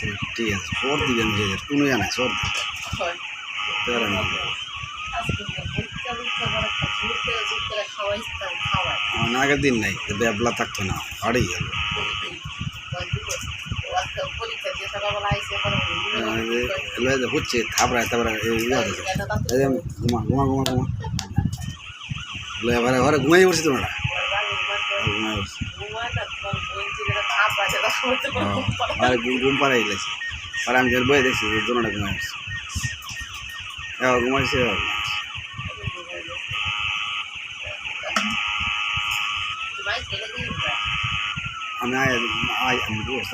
আচ্ছা ঠিক আছে সর দিবেন যে কোনো জানা সর আগের দিন নাই ব্যাবলা থাকতো না হারিয়ে গেল হচ্ছে থাপড়ায় তারপরে ঘুমা ঘুমা ঘুমা ঘুমা ঘরে ঘরে ঘুমাই পড়ছি তোমরা ঘুমাই পড়ছি আর ঘুম পাড়াই গেছে আর আমি বয়ে দেখছি দুটা ঘুমাই পড়ছি ঘুমাইছে আমি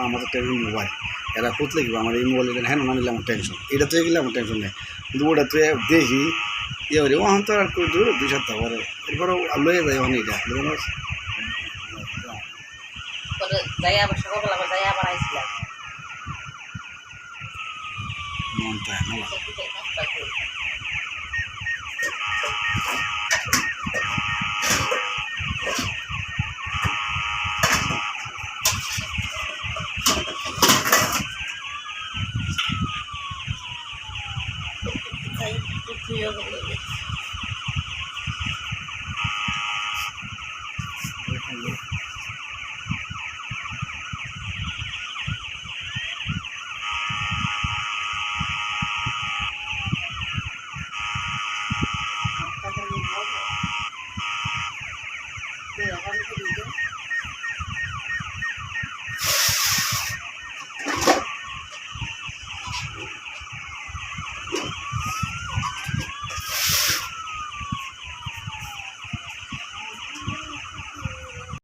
আমাদের টেনশন মোবাইল এরা খুঁজলে কি আমার এই মোবাইল হ্যাঁ না নিলে আমার টেনশন এটা তো গেলে আমার টেনশন নেই কিন্তু ওটা তুই দেখি ইয়ে করি ওখান তো আর করে দূর 2 সপ্তাহ পরে এরপরেও লয়ে যায় ওখানে এটা মনটা না Ay, qué frío.